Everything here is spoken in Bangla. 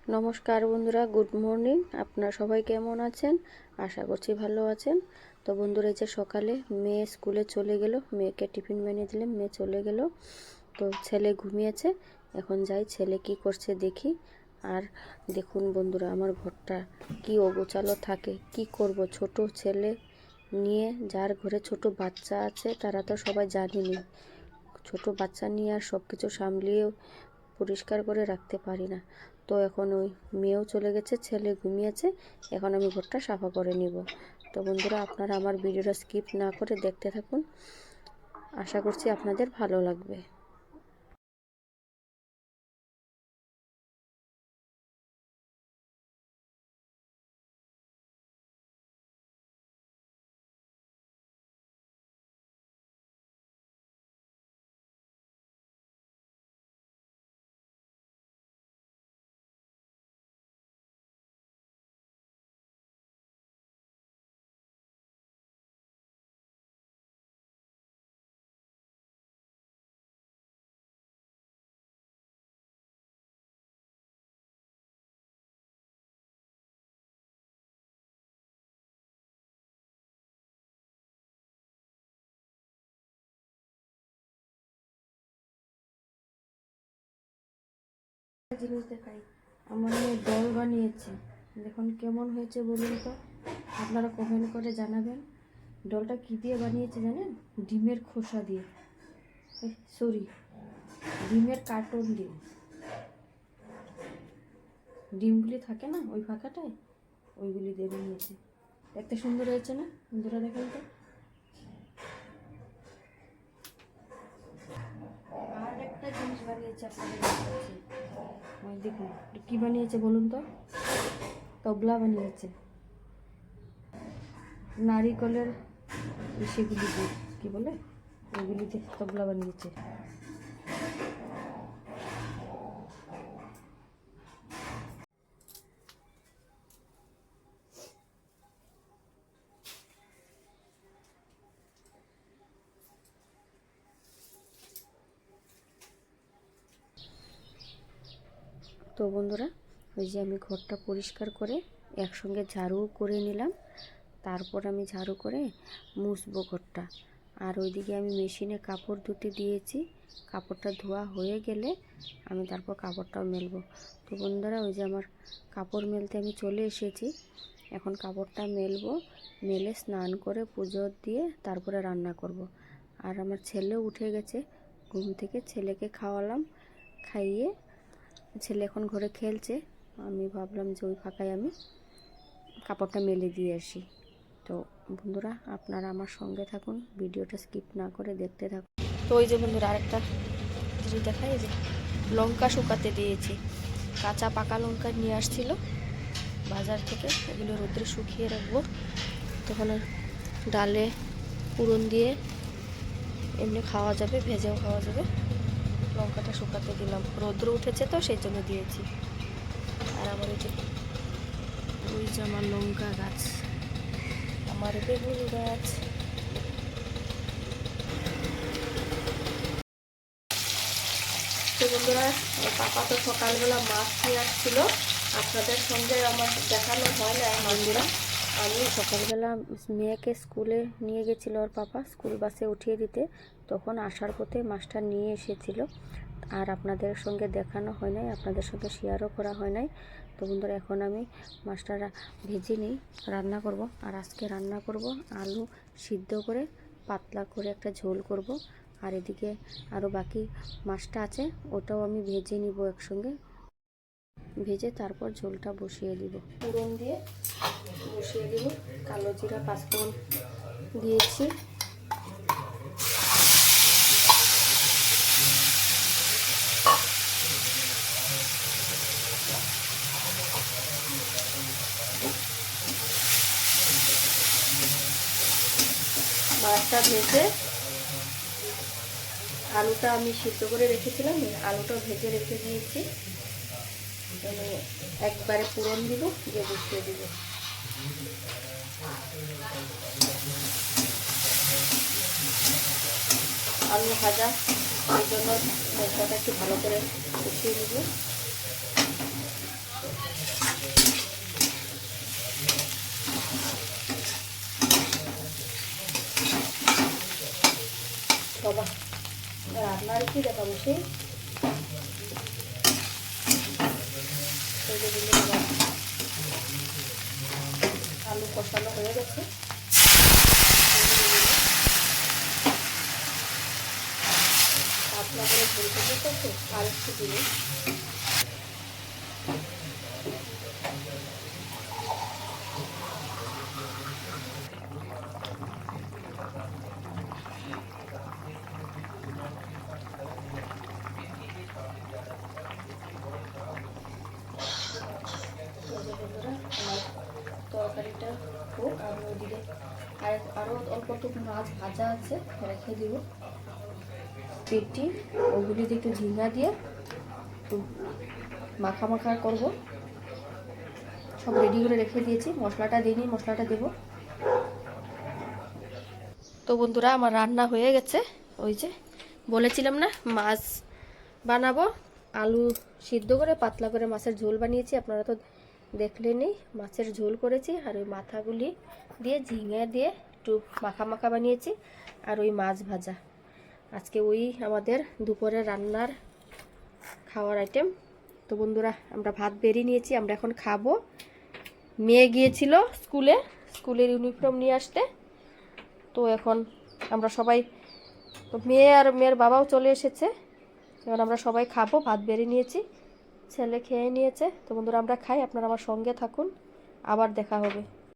নমস্কার বন্ধুরা, গুড মর্নিং। আপনারা সবাই কেমন আছেন? আশা করছি ভালো আছেন। তো বন্ধুরা, এই যে সকালে মেয়ে স্কুলে চলে গেল, মেয়েকে টিফিন বানিয়ে দিলাম, মেয়ে চলে গেল। তো ছেলে ঘুমিয়েছে, এখন যাই ছেলে কি করছে দেখি। আর দেখুন বন্ধুরা, আমার ঘরটা কি অগোছালো থাকে, কি করব। ছোট ছেলে নিয়ে, যার ঘরে ছোট বাচ্চা আছে, তারা তো সবাই জানেনি। ছোট বাচ্চা নিয়ে আর সব কিছু সামলিয়ে পরিষ্কার করে রাখতে পারি না। তো এখন ওই মেয়েও চলে গেছে, ছেলে ঘুমিয়েছে, এখন আমি ঘরটা সাফা করে নিব। তো বন্ধুরা, আপনারা আমার ভিডিওটা স্কিপ না করে দেখতে থাকুন, আশা করছি আপনাদের ভালো লাগবে। জিনিস দেখাই, আমার মেয়ে ডল বানিয়েছে, দেখুন কেমন হয়েছে বলুন তো, আপনারা কমেন্ট করে জানাবেন। ডলটা কি দিয়ে বানিয়েছে জানেন? ডিমের খোসা দিয়ে, সরি, ডিমের কার্টন দিয়ে। ডিমগুলি থাকে না ওই ফাঁকাটায়, ওইগুলি দিয়ে বানিয়েছে। দেখতে সুন্দর হয়েছে না বন্ধুরা? দেখেন তো। আর একটা জিনিস বানিয়েছে আপনাদের দেখাচ্ছি। ওই দেখুন কি বানিয়েছে বলুন তো, তবলা বানিয়েছে নারিকলের সেগুলি দিয়ে, কী বলে ওইগুলিতে তবলা বানিয়েছে। তো বন্ধুরা, ওই যে আমি ঘরটা পরিষ্কার করে একসঙ্গে ঝাড়ু করে নিলাম, তারপর আমি ঝাড়ু করে মুছবো ঘরটা। আর ওইদিকে আমি মেশিনে কাপড় ধুতে দিয়েছি, কাপড়টা ধোয়া হয়ে গেলে আমি তারপর কাপড়টাও মেলবো। তো বন্ধুরা, ওই যে আমার কাপড় মেলতে আমি চলে এসেছি, এখন কাপড়টা মেলবো, মেলে স্নান করে পুজো দিয়ে তারপরে রান্না করব। আর আমার ছেলেও উঠে গেছে ঘুম থেকে, ছেলেকে খাওয়ালাম, খাইয়ে ছেলে এখন ঘরে খেলছে। আমি ভাবলাম যে ওই ফাঁকায় আমি কাপড়টা মেলে দিয়ে আসি। তো বন্ধুরা, আপনারা আমার সঙ্গে থাকুন, ভিডিওটা স্কিপ না করে দেখতে থাকুন। তো ওই যে বন্ধুরা, আরেকটা জিনিস দেখাই, যে লঙ্কা শুকাতে দিয়েছি। কাঁচা পাকা লঙ্কা নিয়ে আসছিল বাজার থেকে, এগুলো রোদ্রে শুকিয়ে রাখবো, তখন ডালে পুরন দিয়ে এমনি খাওয়া যাবে, ভেজেও খাওয়া যাবে। লঙ্কাটা শুকাতে দিলাম, রোদ্র উঠেছে তো সেই জন্য দিয়েছি। আর আমার ওই যে আমার লঙ্কা গাছ, আমার বেগুন গাছ। তো বন্ধুরা, পাপা তো সকালবেলা মাছ নিয়ে আসছিল, আপনাদের সঙ্গে আমার দেখানো হয় না বন্ধুরা। আমি সকালবেলা মেয়েকে স্কুলে নিয়ে গেছিলো ওর পাপা, স্কুল বাসে উঠিয়ে দিতে, তখন আসার পথে মাছটা নিয়ে এসেছিল। আর আপনাদের সঙ্গে দেখানো হয় নাই, আপনাদের সঙ্গে শেয়ারও করা হয় নাই। তো বন্ধুরা, এখন আমি মাছটা ভেজে নিই, রান্না করব। আর আজকে রান্না করব আলু সিদ্ধ করে পাতলা করে একটা ঝোল করব। আর এদিকে আরও বাকি মাছটা আছে, ওটাও আমি ভেজে নিব একসঙ্গে, ভেজে তারপর ঝোলটা বসিয়ে দিব, পুরন দিয়ে বসিয়ে দিব। কালো জিরা পাঁচফোড়ন দিয়েছি। মাছটা ভেজে আলুটা আমি সিদ্ধ করে রেখেছিলাম, আলুটা ভেজে রেখে দিয়েছি। একবারে পুরন দিব, দিয়ে বসিয়ে দিব। আলু ভাজা, এই জন্য মশলাটা একটু ভালো করে কষিয়ে দিব। কি দেখাবো সেই আলু কষানো হয়ে গেছে। পাতলা করে ঝোল করতে আর একটু দিলে তরকারিটা হোক। আমি ওইদিকে আরও অল্প একটু মাছ ভাজা আছে রেখে দিব পেটি, ওগুলিতে একটু ঝিঙ্গা দিয়ে একটু মাখা মাখা করবো। সব রেডি করে রেখে দিয়েছি, মশলাটা দিইনি, মশলাটা দেবো। তো বন্ধুরা আমার রান্না হয়ে গেছে। ওই যে বলেছিলাম না মাছ বানাবো, আলু সিদ্ধ করে পাতলা করে মাছের ঝোল বানিয়েছি, আপনারা তো দেখলেনি। মাছের ঝোল করেছি আর ওই মাথাগুলি দিয়ে ঝিঙে দিয়ে একটু মাখা মাখা বানিয়েছি, আর ওই মাছ ভাজা। আজকে ওই আমাদের দুপুরের রান্নার খাওয়ার আইটেম। তো বন্ধুরা আমরা ভাত বেরিয়ে নিয়েছি, আমরা এখন খাবো। মেয়ে গিয়েছিল স্কুলের ইউনিফর্ম নিয়ে আসতে, তো এখন আমরা সবাই, মেয়ে আর মেয়ের বাবাও চলে এসেছে, এবার আমরা সবাই খাবো। ভাত বেরিয়ে নিয়েছি, ছেলে খেয়ে নিয়েছে। তো বন্ধুরা আমরা খাই, আপনারা আমার সঙ্গে থাকুন, আবার দেখা হবে।